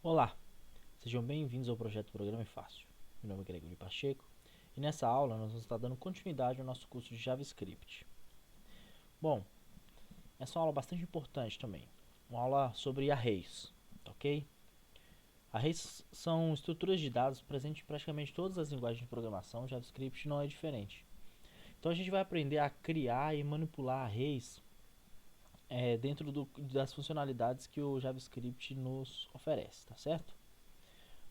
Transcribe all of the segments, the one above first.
Olá, sejam bem-vindos ao projeto Programa Fácil. Meu nome é Gregory Pacheco e nessa aula nós vamos estar dando continuidade ao nosso curso de JavaScript. Bom, essa é uma aula bastante importante também, uma aula sobre arrays, ok? Arrays são estruturas de dados presentes em praticamente todas as linguagens de programação, JavaScript não é diferente. Então a gente vai aprender a criar e manipular arrays dentro das funcionalidades que o JavaScript nos oferece, tá certo?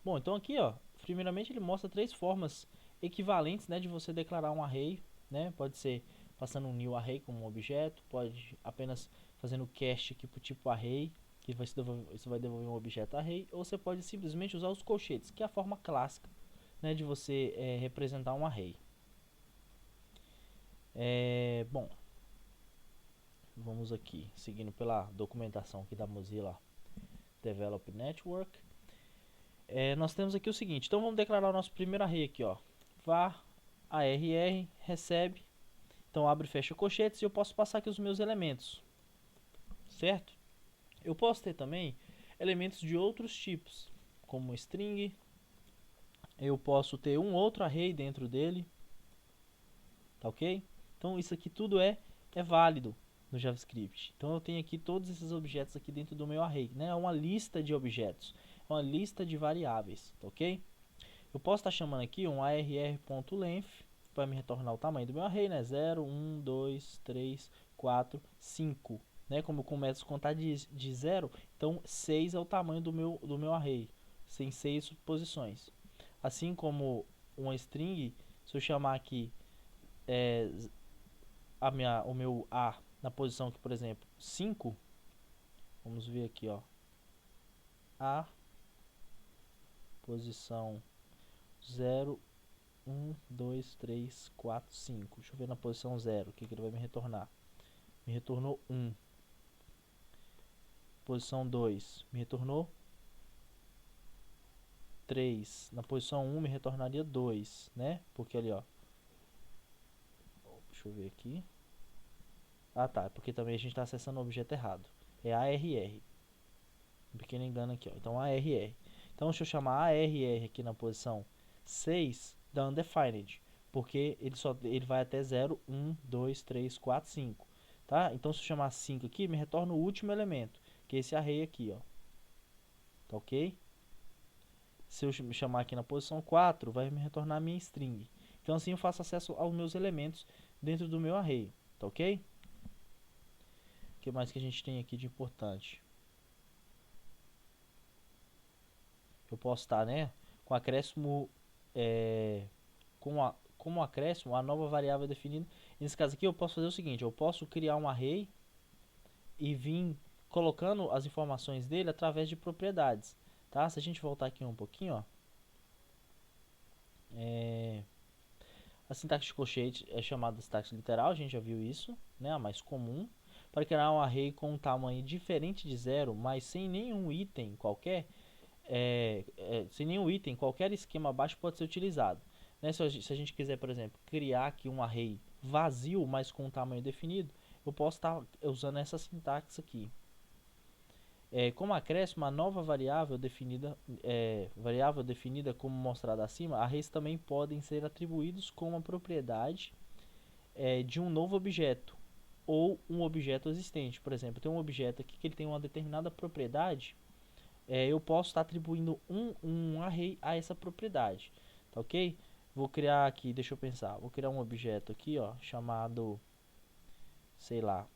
Bom, então aqui, ó, primeiramente ele mostra três formas equivalentes, né, de você declarar um array, né? Pode ser passando um new array como um objeto, pode apenas fazendo cast aqui para o tipo array, que isso vai devolver um objeto array, ou você pode simplesmente usar os colchetes, que é a forma clássica, né, de você representar um array. Bom, vamos aqui, seguindo pela documentação aqui da Mozilla Develop Network. Nós temos aqui o seguinte, então vamos declarar o nosso primeiro array aqui, ó, var arr recebe, então abre e fecha colchetes e eu posso passar aqui os meus elementos, certo? Eu posso ter também elementos de outros tipos, como string, eu posso ter um outro array dentro dele, tá ok? Então isso aqui tudo é válido no JavaScript. Então eu tenho aqui todos esses objetos aqui dentro do meu array, né? É uma lista de objetos, é uma lista de variáveis, tá ok? Eu posso estar chamando aqui um arr.length para me retornar o tamanho do meu array, né? 0, 1, 2, 3, 4, 5. Né? Como eu começo a contar de 0, então 6 é o tamanho do meu array. Tem 6 posições. Assim como uma string, se eu chamar aqui o meu A na posição aqui, por exemplo, 5, vamos ver aqui, ó. A, posição 0, 1, 2, 3, 4, 5. Deixa eu ver na posição 0, o que ele vai me retornar. Me retornou 1. Posição 2, me retornou 3. Na posição 1 me retornaria 2, né? Porque ali, ó. Deixa eu ver aqui. Ah, tá. Porque também a gente está acessando o objeto errado. É ARR. Um pequeno engano aqui, ó. Então ARR. Então deixa eu chamar ARR aqui na posição 6 da undefined. Porque ele vai até 0, 1, 2, 3, 4, 5. Tá? Então se eu chamar 5 aqui, me retorna o último elemento, que é esse array aqui, ó. Tá ok? Se eu chamar aqui na posição 4, vai me retornar a minha string. Então assim eu faço acesso aos meus elementos dentro do meu array, tá ok? O que mais que a gente tem aqui de importante? Eu posso estar, né, com acréscimo, como acréscimo, a nova variável definida. Nesse caso aqui eu posso fazer o seguinte, eu posso criar um array e vir colocando as informações dele através de propriedades, tá? Se a gente voltar aqui um pouquinho, ó, a sintaxe de colchete é chamada de sintaxe literal, a gente já viu isso, né, a mais comum. Para criar um array com um tamanho diferente de zero, mas sem nenhum item qualquer, sem nenhum item, qualquer esquema abaixo pode ser utilizado. Né, se a gente quiser, por exemplo, criar aqui um array vazio, mas com um tamanho definido, eu posso estar usando essa sintaxe aqui. Como acréscimo, a nova variável definida como mostrado acima, arrays também podem ser atribuídos com uma propriedade de um novo objeto ou um objeto existente. Por exemplo, tem um objeto aqui que ele tem uma determinada propriedade, eu posso estar atribuindo um array a essa propriedade, tá ok? Vou criar aqui, deixa eu pensar, vou criar um objeto aqui, ó, chamado, sei lá,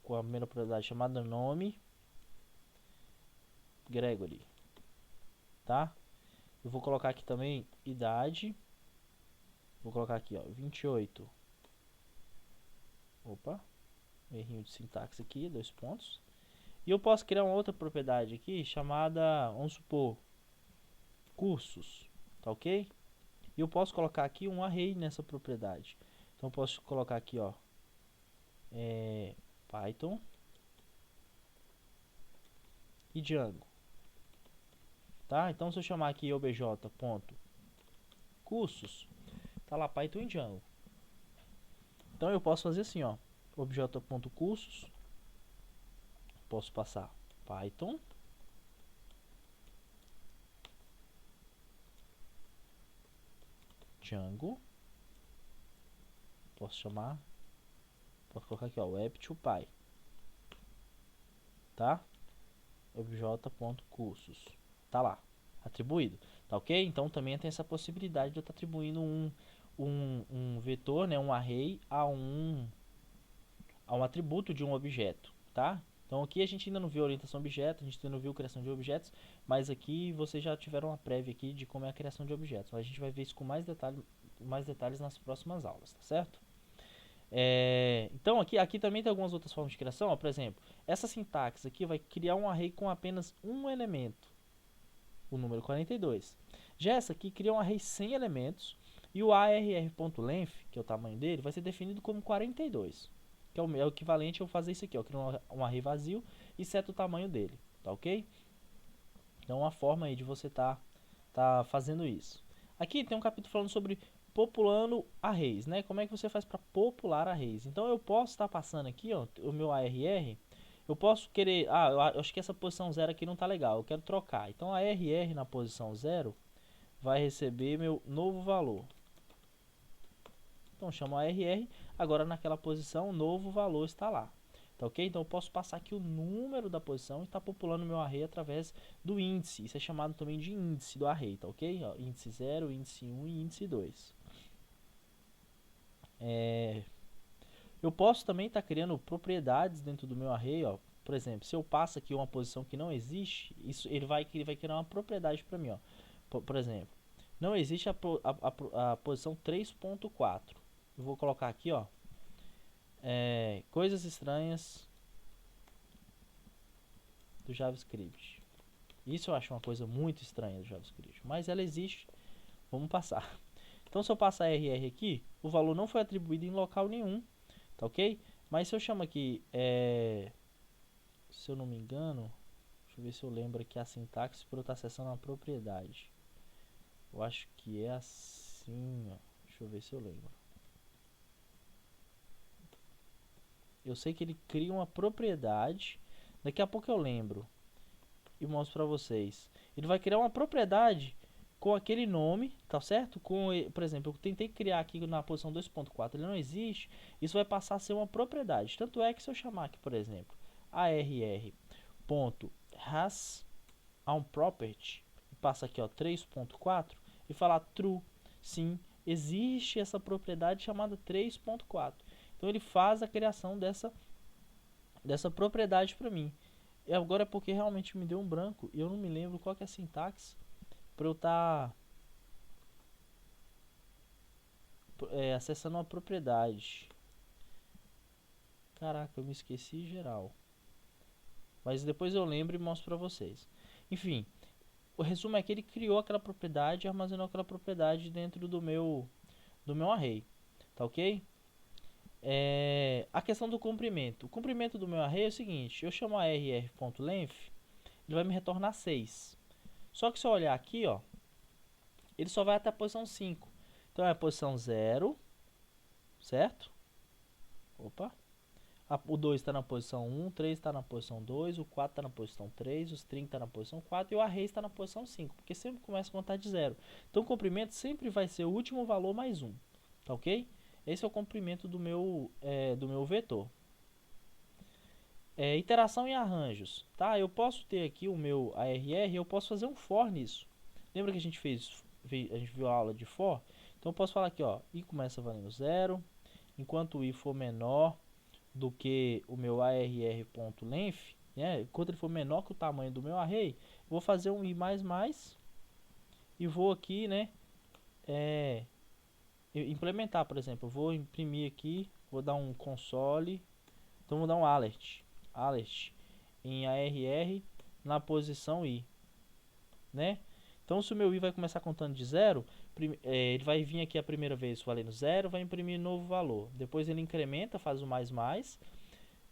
com a primeira propriedade chamada nome Gregory, tá? Eu vou colocar aqui também idade, vou colocar aqui, ó, 28. Opa, errinho de sintaxe aqui, 2 pontos. E eu posso criar uma outra propriedade aqui chamada, vamos supor, cursos, tá ok? E eu posso colocar aqui um array nessa propriedade. Então eu posso colocar aqui, ó, Python e Django, tá? Então se eu chamar aqui obj.cursos, tá lá Python e Django. Então eu posso fazer assim, ó, obj.cursos, posso passar Python Django. Posso colocar aqui, ó, web2py, tá? obj.cursos, tá lá, atribuído, tá ok? Então também tem essa possibilidade de eu estar atribuindo um vetor, né, um array a um atributo de um objeto, tá? Então aqui a gente ainda não viu orientação a objeto, a gente ainda não viu criação de objetos, mas aqui vocês já tiveram uma prévia aqui de como é a criação de objetos. Mas a gente vai ver isso com mais detalhes nas próximas aulas, tá certo? Então aqui também tem algumas outras formas de criação, ó, por exemplo, essa sintaxe aqui vai criar um array com apenas um elemento, o número 42. Já essa aqui cria um array sem elementos e o arr.length, que é o tamanho dele, vai ser definido como 42, que é o equivalente a eu fazer isso aqui, ó, criar um array vazio e seto o tamanho dele, tá ok? Então uma forma aí de você tá fazendo isso. Aqui tem um capítulo falando sobre populando arrays, né? Como é que você faz para popular arrays? Então eu posso estar passando aqui, ó, o meu ARR, eu posso querer, eu acho que essa posição 0 aqui não tá legal, eu quero trocar. Então a ARR na posição 0 vai receber meu novo valor. Então chamo ARR, agora naquela posição o novo valor está lá. Tá ok? Então eu posso passar aqui o número da posição e estar populando meu array através do índice. Isso é chamado também de índice do array, tá ok? Ó, índice 0, índice 1 e índice 2. Eu posso também estar criando propriedades dentro do meu array, ó. Por exemplo, se eu passo aqui uma posição que não existe, ele vai criar uma propriedade para mim, ó. Por exemplo, não existe a posição 3.4. Eu vou colocar aqui, ó, coisas estranhas do JavaScript. Isso eu acho uma coisa muito estranha do JavaScript, mas ela existe. Vamos passar. Então, se eu passar RR aqui, o valor não foi atribuído em local nenhum, tá ok? Mas se eu chamo aqui, se eu não me engano, deixa eu ver se eu lembro aqui a sintaxe para eu estar acessando a propriedade. Eu acho que é assim, ó. Deixa eu ver se eu lembro. Eu sei que ele cria uma propriedade. Daqui a pouco eu lembro e mostro para vocês. Ele vai criar uma propriedade com aquele nome, tá certo? Por exemplo, eu tentei criar aqui na posição 2.4, ele não existe. Isso vai passar a ser uma propriedade. Tanto é que se eu chamar aqui, por exemplo, arr.hasOnProperty, e passa aqui, ó, 3.4 e falar true, sim, existe essa propriedade chamada 3.4. Então ele faz a criação dessa propriedade para mim. E agora é porque realmente me deu um branco e eu não me lembro qual que é a sintaxe para eu estar acessando uma propriedade. Caraca, eu me esqueci geral. Mas depois eu lembro e mostro para vocês. Enfim, o resumo é que ele criou aquela propriedade e armazenou aquela propriedade dentro do meu array. Tá ok? A questão do comprimento. O comprimento do meu array é o seguinte: eu chamo arr.length, ele vai me retornar 6. Só que se eu olhar aqui, ó, ele só vai até a posição 5. Então é a posição 0, certo? Opa. O 2 está na posição 1, o 3 está na posição 2, o 4 está na posição 3, os 30 está na posição 4 e o array está na posição 5, porque sempre começa a contar de 0. Então o comprimento sempre vai ser o último valor mais 1, tá ok? Esse é o comprimento do meu vetor. Iteração em arranjos, tá? Eu posso ter aqui o meu ARR, eu posso fazer um for nisso. Lembra que a gente viu a aula de for? Então eu posso falar aqui, ó, i começa valendo 0, enquanto o i for menor do que o meu arr.length, né? Enquanto ele for menor que o tamanho do meu array, eu vou fazer um i++ e vou aqui, né, implementar, por exemplo, eu vou imprimir aqui, vou dar um console, então vou dar um alert em arr na posição i, né? Então se o meu i vai começar contando de 0, ele vai vir aqui a primeira vez valendo 0, vai imprimir novo valor, depois ele incrementa, faz o mais,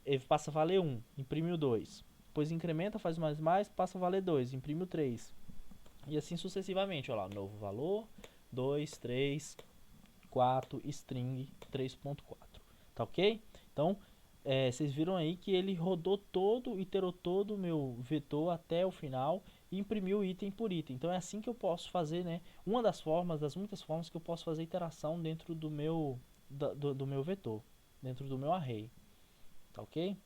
ele passa a valer 1, imprime o 2, depois incrementa, faz o mais, passa a valer 2, imprime o 3, e assim sucessivamente. Olha lá, novo valor, 2, 3, 4, string 3.4, tá ok? Então vocês viram aí que ele rodou todo, iterou todo o meu vetor até o final e imprimiu item por item. Então é assim que eu posso fazer, né? Uma das formas, das muitas formas que eu posso fazer iteração dentro do meu, do meu vetor, dentro do meu array, tá ok?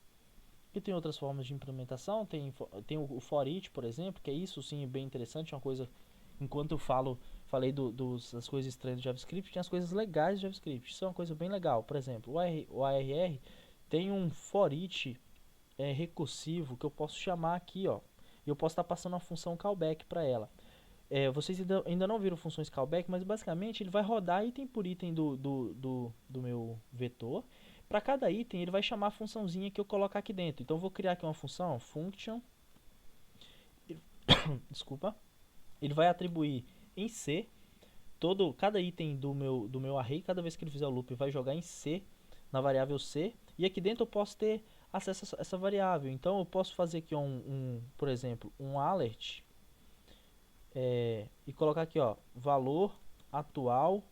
E tem outras formas de implementação, tem o for each, por exemplo, que é isso sim bem interessante, é uma coisa, enquanto eu falei das coisas estranhas do JavaScript, tem as coisas legais do JavaScript, isso é uma coisa bem legal. Por exemplo, o ARR tem um for each recursivo que eu posso chamar aqui, ó, e eu posso estar passando uma função callback para ela. Vocês ainda não viram funções callback, mas basicamente ele vai rodar item por item do meu vetor. Para cada item ele vai chamar a funçãozinha que eu colocar aqui dentro. Então eu vou criar aqui uma função, function, desculpa, ele vai atribuir em C cada item do meu array, cada vez que ele fizer o loop vai jogar em C, na variável C, e aqui dentro eu posso ter acesso a essa variável. Então eu posso fazer aqui por exemplo, um alert, e colocar aqui, ó, valor atual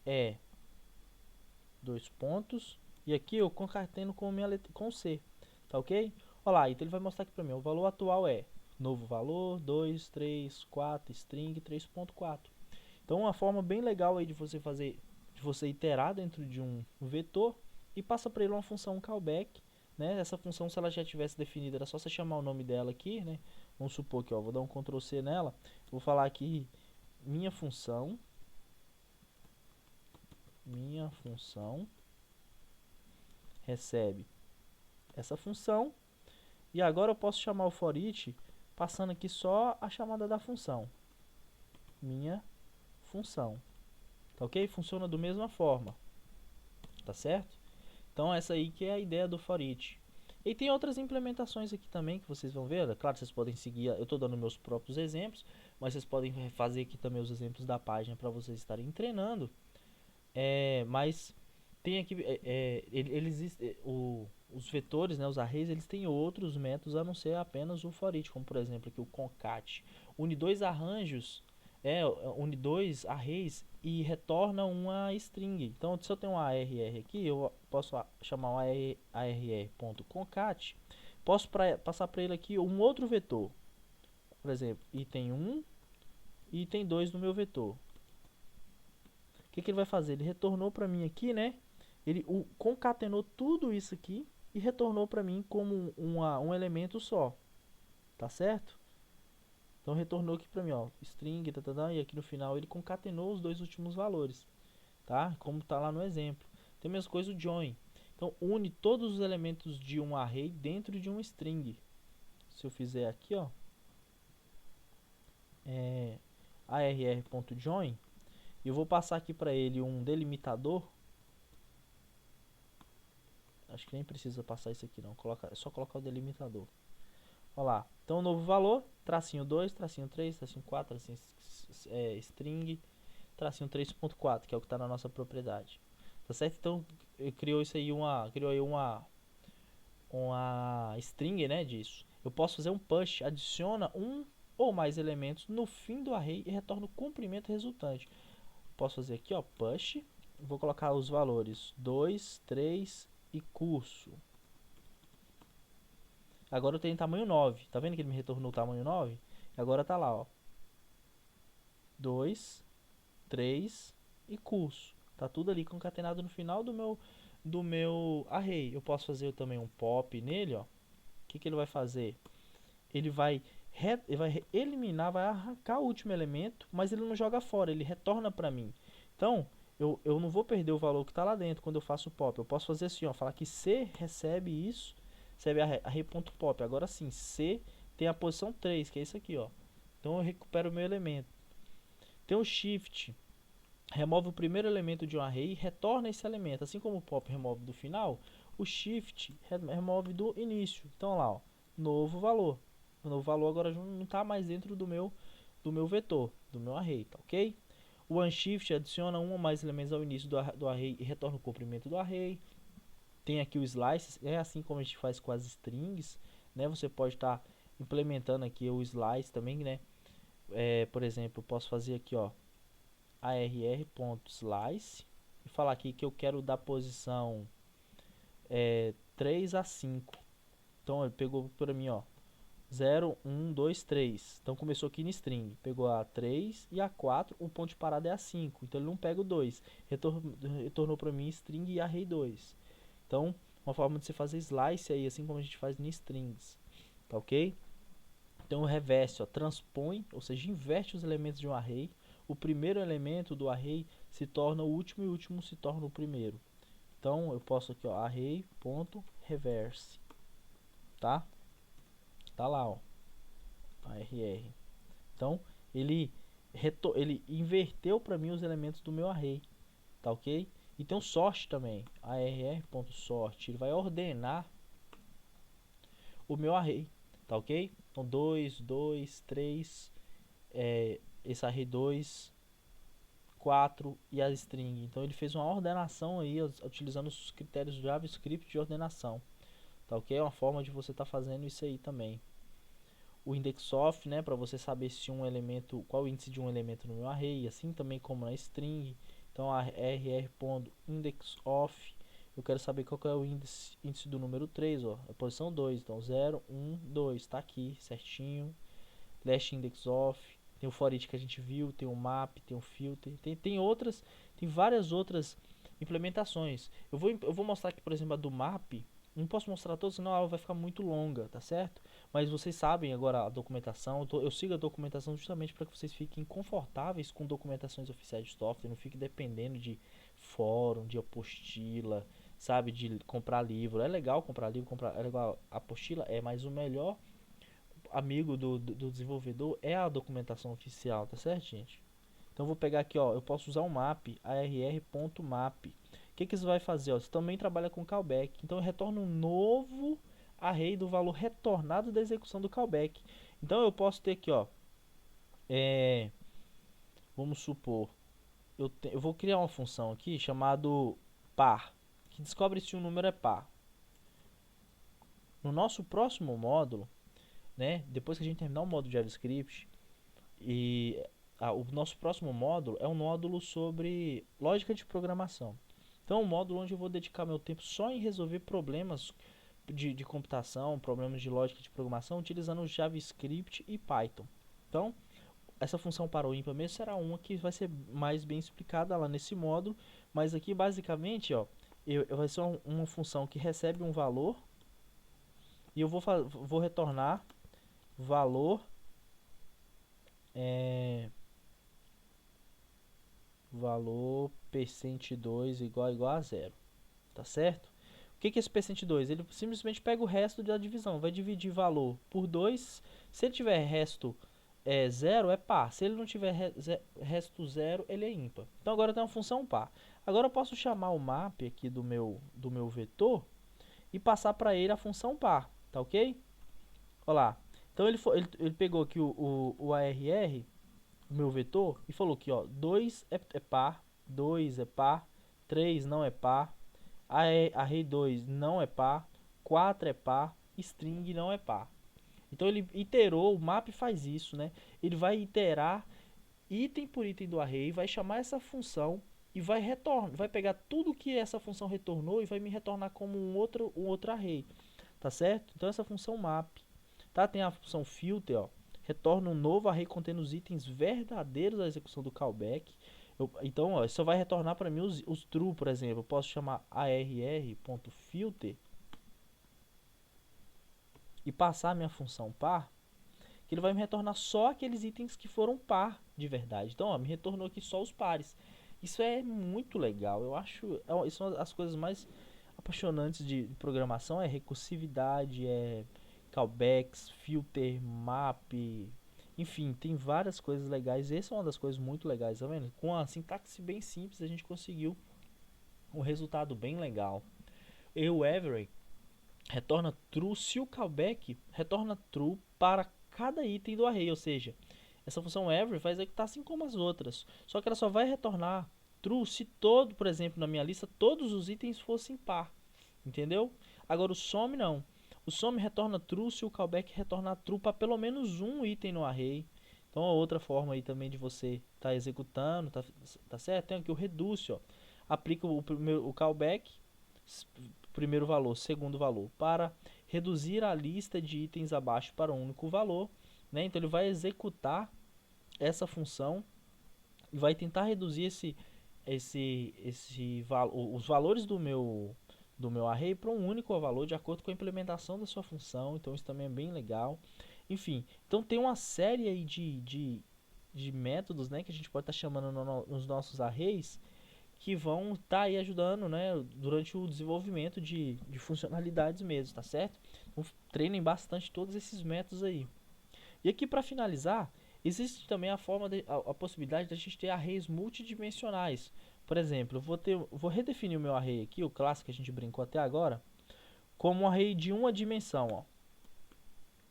é dois pontos, e aqui eu concateno com minha letra, com C, tá ok? Olha lá, então ele vai mostrar aqui para mim, o valor atual é novo valor, 2, 3, 4, string 3.4. Então uma forma bem legal aí de você fazer, de você iterar dentro de um vetor e passa para ele uma função callback, né? Essa função, se ela já tivesse definida, era só você chamar o nome dela aqui, né? Vamos supor que, ó, vou dar um Ctrl C nela, vou falar aqui minha função recebe essa função, e agora eu posso chamar o for each passando aqui só a chamada da função, minha função, tá ok? Funciona da mesma forma, tá certo? Então essa aí que é a ideia do for each. E tem outras implementações aqui também que vocês vão ver. Claro, vocês podem seguir, eu estou dando meus próprios exemplos, mas vocês podem fazer aqui também os exemplos da página para vocês estarem treinando. Mas tem aqui, os vetores, né, os arrays, eles têm outros métodos a não ser apenas o for each, como por exemplo aqui o concat. Une dois arranjos, une dois arrays e retorna uma string. Então, se eu tenho um arr aqui, eu posso chamar um arr.concat, posso passar para ele aqui um outro vetor. Por exemplo, item 1 e item 2 no meu vetor. O que ele vai fazer? Ele retornou para mim aqui, né? Ele concatenou tudo isso aqui e retornou para mim como um elemento só. Tá certo? Então retornou aqui para mim, ó, string, e aqui no final ele concatenou os dois últimos valores, tá? Como tá lá no exemplo. Tem a mesma coisa o join. Então une todos os elementos de um array dentro de um string. Se eu fizer aqui, ó, arr.join, eu vou passar aqui para ele um delimitador. Acho que nem precisa passar isso aqui não, é só colocar o delimitador. Olha lá, então o novo valor, tracinho 2, tracinho 3, tracinho 4, tracinho string, tracinho 3.4, que é o que está na nossa propriedade. Tá certo? Então criou isso aí, criou aí uma string, né, disso. Eu posso fazer um push, adiciona um ou mais elementos no fim do array e retorna o comprimento resultante. Posso fazer aqui, ó, push, vou colocar os valores 2, 3 e curso. Agora eu tenho tamanho 9. Tá vendo que ele me retornou o tamanho 9? Agora tá lá, ó. 2, 3 e curso. Tá tudo ali concatenado no final do meu array. Eu posso fazer também um pop nele, ó. O que ele vai fazer? Ele vai eliminar, vai arrancar o último elemento, mas ele não joga fora, ele retorna para mim. Então, eu não vou perder o valor que está lá dentro quando eu faço o pop. Eu posso fazer assim, ó, falar que C recebe isso, recebe array.pop. Agora sim, C tem a posição 3, que é isso aqui, ó. Então eu recupero o meu elemento. Tem o shift, remove o primeiro elemento de um array e retorna esse elemento. Assim como o pop remove do final, o shift remove do início. Então lá, ó, novo valor. O novo valor agora não está mais dentro do meu vetor, do meu array, tá ok? O unshift adiciona um ou mais elementos ao início do array e retorna o comprimento do array. Tem aqui o slice, é assim como a gente faz com as strings, né? Você pode estar implementando aqui o slice também, né? Por exemplo, eu posso fazer aqui, ó, arr.slice e falar aqui que eu quero dar posição 3 a 5. Então ele pegou para mim, ó, 0, 1, 2, 3. Então começou aqui no string. Pegou a 3 e a 4, o ponto de parada é a 5. Então ele não pega o 2. Retornou para mim string e array 2. Então, uma forma de você fazer slice aí, assim como a gente faz em strings. Tá ok? Então o reverse, ó, transpõe, ou seja, inverte os elementos de um array. O primeiro elemento do array se torna o último e o último se torna o primeiro. Então eu posso aqui, ó, array.reverse. Tá? Tá lá, ó. ARR. Então, ele inverteu para mim os elementos do meu array. Tá ok? E tem um sort também. arr.sort. Ele vai ordenar o meu array. Tá ok? Então, 2, 2, 3. Esse array 2, 4 e a string. Então, ele fez uma ordenação aí, utilizando os critérios do JavaScript de ordenação. Tá ok? É uma forma de você estar fazendo isso aí também. O indexOf, né, para você saber se um elemento, qual o índice de um elemento no meu array, assim também como na string. Então a rr.indexOf, eu quero saber qual que é o índice do número 3, ó, a posição 2, então 0, 1, 2, tá aqui certinho. Last indexOf, tem o for each que a gente viu, tem o map, tem o filter, tem várias outras implementações. Eu vou mostrar aqui, por exemplo, a do map. Não posso mostrar todas, senão ela vai ficar muito longa, tá certo? Mas vocês sabem agora a documentação. Eu sigo a documentação justamente para que vocês fiquem confortáveis com documentações oficiais de software. Não fiquem dependendo de fórum, de apostila, sabe? De comprar livro. É legal comprar livro, é legal a apostila, mas o melhor amigo do desenvolvedor é a documentação oficial, tá certo, gente? Então vou pegar aqui, ó, eu posso usar um map, arr.map. O que isso vai fazer? Ó? Você também trabalha com callback. Então eu retorno um novo array do valor retornado da execução do callback. Então eu posso ter aqui, ó, vamos supor, eu vou criar uma função aqui chamado par, que descobre se um número é par. No nosso próximo módulo, né, depois que a gente terminar o módulo de JavaScript, o nosso próximo módulo é um módulo sobre lógica de programação. Então é um módulo onde eu vou dedicar meu tempo só em resolver problemas de computação, problemas de lógica de programação, utilizando JavaScript e Python. Então, essa função para o ímpar mesmo será uma que vai ser mais bem explicada lá nesse módulo, mas aqui basicamente, ó, vai ser uma função que recebe um valor e eu vou retornar valor valor %2 igual a zero, tá certo? O que é esse %2? Ele simplesmente pega o resto da divisão, vai dividir valor por 2. Se ele tiver resto 0, é par. Se ele não tiver resto 0, ele é ímpar. Então agora tem uma função par. Agora eu posso chamar o map aqui do meu vetor e passar para ele a função par, tá ok? Olha lá. Então ele pegou aqui o ARR, o meu vetor, e falou que 2 é par, 2 é par, 3 não é par, array 2 não é par, 4 é par, string não é par. Então ele iterou, o map faz isso, né? Ele vai iterar item por item do array, vai chamar essa função e vai pegar tudo que essa função retornou e vai me retornar como um outro array, tá certo? Então essa função map, tá? Tem a função filter, ó, retorna um novo array contendo os itens verdadeiros da execução do callback. Então, ó, só vai retornar para mim os true, por exemplo. Eu posso chamar arr.filter e passar a minha função par, que ele vai me retornar só aqueles itens que foram par de verdade. Então, ó, me retornou aqui só os pares. Isso é muito legal. Eu acho, isso são as coisas mais apaixonantes de programação, é recursividade, callbacks, filter, map, enfim, tem várias coisas legais. Essa é uma das coisas muito legais, tá vendo? Com a sintaxe bem simples, a gente conseguiu um resultado bem legal. E o every retorna true se o callback retorna true para cada item do array, ou seja, essa função every vai executar assim como as outras, só que ela só vai retornar true se todo, por exemplo, na minha lista, todos os itens fossem par, entendeu? Agora o some não. O some retorna true se o callback retornar true para pelo menos um item no array. Então, a outra forma aí também de você estar executando, tá certo? Tem aqui o reduce, ó. Aplica o callback, primeiro valor, segundo valor, para reduzir a lista de itens abaixo para um único valor, né? Então ele vai executar essa função e vai tentar reduzir os valores do meu array para um único valor de acordo com a implementação da sua função. Então isso também é bem legal. Enfim, então tem uma série aí de métodos, né, que a gente pode estar chamando nos nossos arrays que vão estar aí ajudando, né, durante o desenvolvimento de funcionalidades mesmo, tá certo? Então, treinem bastante todos esses métodos aí. E aqui para finalizar, existe também a possibilidade de a gente ter arrays multidimensionais. Por exemplo, vou redefinir o meu array aqui, o clássico que a gente brincou até agora, como um array de uma dimensão. Ó.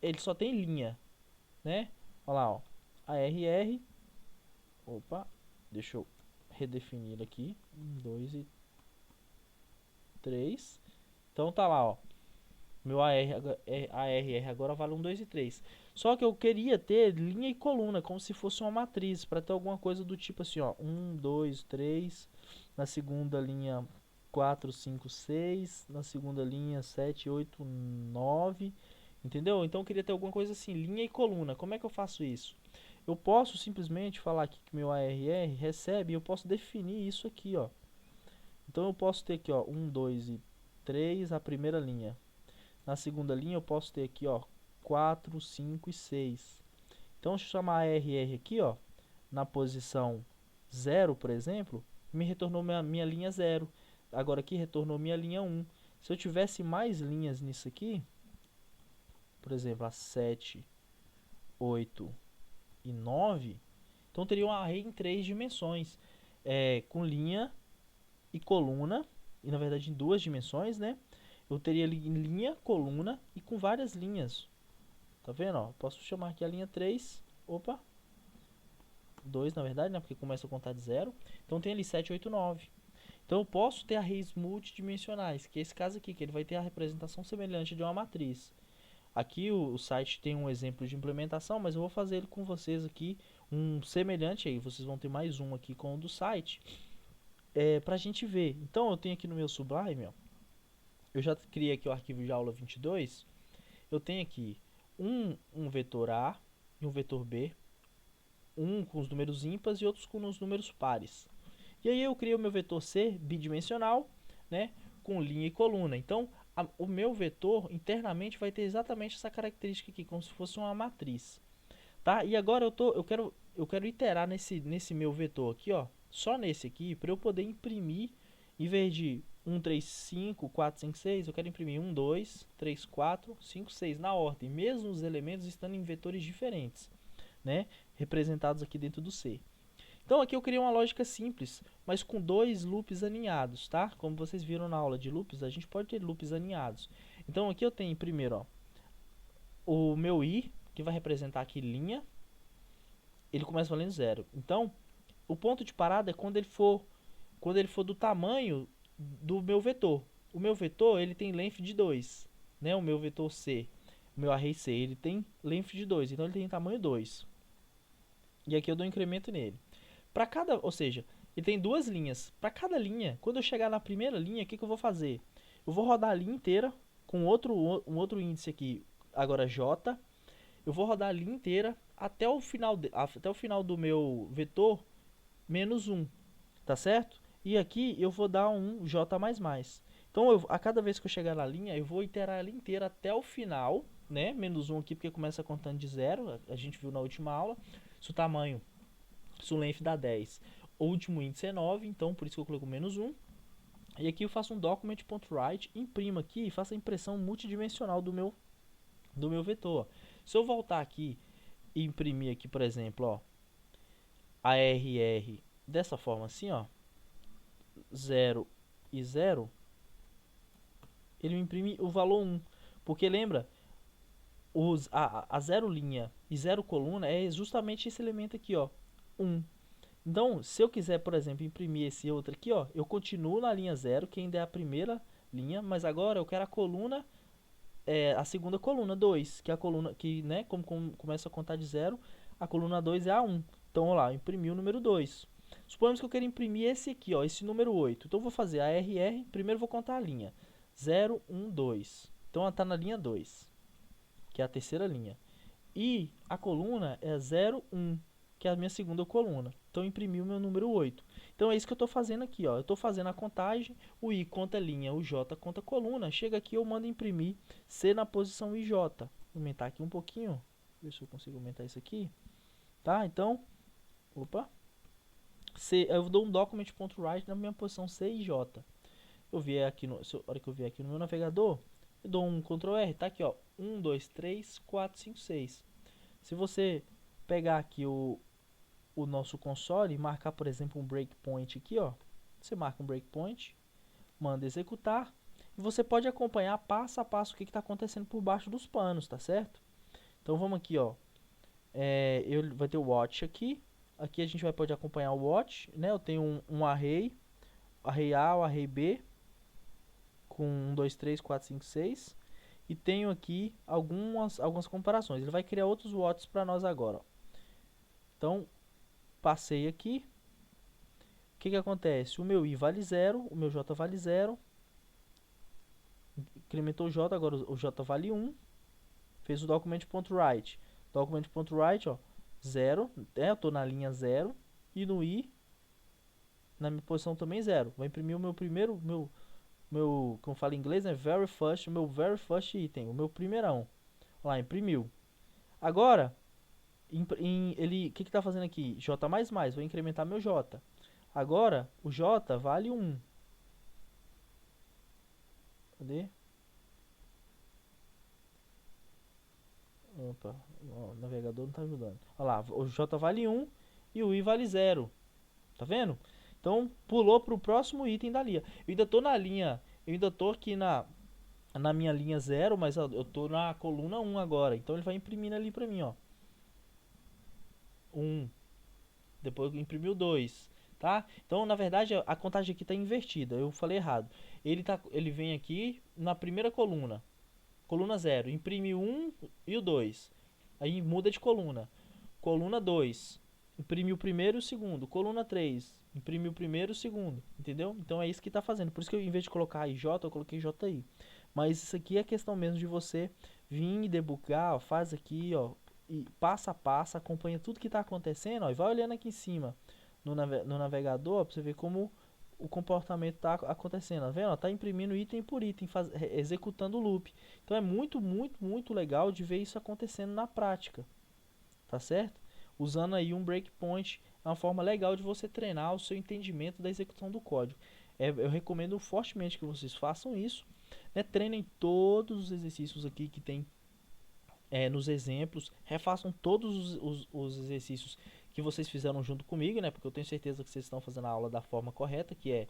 Ele só tem linha, né? Olha lá, ó. ARR. Opa, deixa eu redefinir aqui. 1, 2 e 3. Então tá lá, ó. Meu ARR agora vale 1, 2 e 3. Só que eu queria ter linha e coluna, como se fosse uma matriz, para ter alguma coisa do tipo assim, ó. 1, 2, 3. Na segunda linha 4, 5, 6. Na segunda linha 7, 8, 9. Entendeu? Então eu queria ter alguma coisa assim, linha e coluna. Como é que eu faço isso? Eu posso simplesmente falar aqui que meu ARR recebe e eu posso definir isso aqui, ó. Então eu posso ter aqui, ó, 1, 2 e 3, a primeira linha. Na segunda linha eu posso ter aqui, ó, 4, 5 e 6. Então deixa eu chamar ARR aqui, ó, na posição 0, por exemplo, me retornou minha linha 0. Agora aqui retornou minha linha 1. Se eu tivesse mais linhas nisso aqui, por exemplo, a 7, 8 e 9, então teria um array em 3 dimensões, com linha e coluna, e na verdade em 2 dimensões, né? Eu teria linha, coluna e com várias linhas. Tá vendo? Ó? Posso chamar aqui a linha 3. Opa. 2 na verdade, né? Porque começa a contar de 0. Então tem ali 7, 8, 9. Então eu posso ter arrays multidimensionais, que é esse caso aqui, que ele vai ter a representação semelhante de uma matriz. Aqui o site tem um exemplo de implementação, mas eu vou fazer ele com vocês aqui, um semelhante aí. Vocês vão ter mais um aqui com o do site, pra gente ver. Então eu tenho aqui no meu Sublime, ó, eu já criei aqui o arquivo de aula 22. Eu tenho aqui um vetor A e um vetor B, um com os números ímpares e outros com os números pares. E aí eu criei o meu vetor C bidimensional, né, com linha e coluna. Então o meu vetor internamente vai ter exatamente essa característica aqui, como se fosse uma matriz, tá? E agora eu quero iterar nesse meu vetor aqui, ó, só nesse aqui, para eu poder imprimir, em vez de 1, 3, 5, 4, 5, 6, eu quero imprimir 1, 2, 3, 4, 5, 6 na ordem, mesmo os elementos estando em vetores diferentes, né, representados aqui dentro do C. Então aqui eu criei uma lógica simples, mas com 2 loops aninhados, tá? Como vocês viram na aula de loops, a gente pode ter loops aninhados. Então aqui eu tenho primeiro, ó, o meu i, que vai representar aqui linha, ele começa valendo 0. Então, o ponto de parada é quando ele for do tamanho do meu vetor. O meu vetor, ele tem length de 2, né? O meu vetor C, o meu array C, ele tem length de 2, então ele tem tamanho 2. E aqui eu dou um incremento nele. Para cada, ou seja, ele tem 2 linhas. Para cada linha, quando eu chegar na primeira linha, o que eu vou fazer? Eu vou rodar a linha inteira com um outro índice aqui, agora J. Eu vou rodar a linha inteira até o final do meu vetor menos 1, tá certo? E aqui eu vou dar um J++. Então a cada vez que eu chegar na linha, eu vou iterar ela inteira até o final, né? Menos 1 aqui porque começa contando de 0, a gente viu na última aula. Se o tamanho, se o length dá 10, o último índice é 9, então por isso que eu coloco menos 1. E aqui eu faço um document.write, imprimo aqui e faço a impressão multidimensional do meu vetor. Se eu voltar aqui e imprimir aqui, por exemplo, ó, ARR dessa forma assim, ó, 0 e 0, ele me imprime o valor 1. Porque lembra, a 0 linha e 0 coluna é justamente esse elemento aqui, ó, 1. Então, se eu quiser, por exemplo, imprimir esse outro aqui, ó, eu continuo na linha 0, que ainda é a primeira linha, mas agora eu quero a coluna, a segunda coluna, 2, que é a coluna que, né, como começa a contar de 0, a coluna 2 é a 1. Então, olha lá, eu imprimi o número 2. Suponhamos que eu quero imprimir esse aqui, ó, esse número 8. Então, eu vou fazer a RR, primeiro vou contar a linha. 0, 1, 2. Então ela está na linha 2, que é a terceira linha. E a coluna é 0, 1, que é a minha segunda coluna. Então eu imprimi o meu número 8. Então é isso que eu estou fazendo aqui, ó. Eu estou fazendo a contagem, o I conta linha, o J conta coluna. Chega aqui, eu mando imprimir C na posição IJ. Vou aumentar aqui um pouquinho, ver se eu consigo aumentar isso aqui. Tá? Então, opa. C, eu dou um document.write na minha posição C e J. Eu vier aqui no, a hora que eu vier aqui no meu navegador, eu dou um Ctrl R, tá aqui, ó, 1, 2, 3, 4, 5, 6. Se você pegar aqui o nosso console e marcar, por exemplo, um breakpoint aqui, ó, você marca um breakpoint, manda executar, e você pode acompanhar passo a passo o que está acontecendo por baixo dos panos, tá certo? Então vamos aqui, ó, vai ter o watch aqui, aqui a gente vai poder acompanhar o watch, né? Eu tenho um array A, o array B, com 1, 2, 3, 4, 5, 6. E tenho aqui algumas comparações. Ele vai criar outros watts para nós agora. Ó. Então, passei aqui. O que acontece? O meu I vale 0, o meu J vale 0. Incrementou o J, agora o J vale 1. Fez o document.write. Document.write, ó, 0. Eu estou na linha 0. E no I, na minha posição também 0. Vai imprimir o meu primeiro, como fala em inglês, né? Meu very first item, o meu primeirão. Lá, imprimiu. Agora, o que está fazendo aqui? J++, vou incrementar meu J. Agora, o J vale 1. Cadê? Opa, o navegador não está ajudando. Olha lá, o J vale 1 e o I vale 0. Tá vendo? Então, pulou para o próximo item da linha. Eu ainda estou na linha, eu ainda estou aqui na minha linha 0, mas eu estou na coluna 1 agora. Então, ele vai imprimindo ali para mim, ó. 1. Depois imprimiu 2. Tá? Então, na verdade, a contagem aqui está invertida. Eu falei errado. Ele vem aqui na primeira coluna. Coluna 0. Imprime 1 e o 2. Aí muda de coluna. Coluna 2. Imprime o primeiro e o segundo. Coluna 3. Imprime o primeiro e o segundo. Entendeu? Então é isso que está fazendo. Por isso que eu, em vez de colocar IJ, eu coloquei JI. Mas isso aqui é questão mesmo de você vir e debugar. Ó, faz aqui, ó. E passo a passo, acompanha tudo que está acontecendo, ó, e vai olhando aqui em cima no navegador para você ver como o comportamento está acontecendo, tá vendo? Tá imprimindo item por item, executando o loop. Então é muito, muito, muito legal de ver isso acontecendo na prática, tá certo? Usando aí um breakpoint, é uma forma legal de você treinar o seu entendimento da execução do código. Eu recomendo fortemente que vocês façam isso, né? Treinem todos os exercícios aqui que tem nos exemplos, refaçam todos os exercícios que vocês fizeram junto comigo, né? Porque eu tenho certeza que vocês estão fazendo a aula da forma correta, que é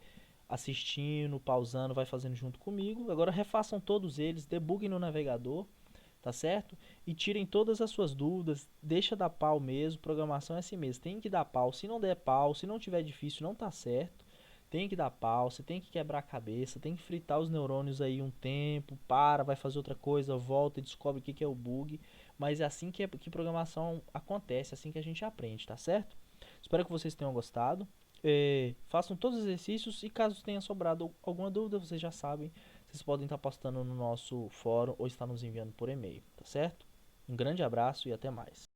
assistindo, pausando, vai fazendo junto comigo. Agora refaçam todos eles, debuguem no navegador, tá certo? E tirem todas as suas dúvidas, deixa dar pau mesmo, programação é assim mesmo, tem que dar pau, se não der pau, se não tiver difícil, não tá certo. Tem que dar pau, você tem que quebrar a cabeça, tem que fritar os neurônios aí um tempo, vai fazer outra coisa, volta e descobre o que é o bug. Mas é assim que programação acontece, é assim que a gente aprende, tá certo? Espero que vocês tenham gostado. Façam todos os exercícios e caso tenha sobrado alguma dúvida, vocês já sabem, vocês podem estar postando no nosso fórum ou estar nos enviando por e-mail, tá certo? Um grande abraço e até mais.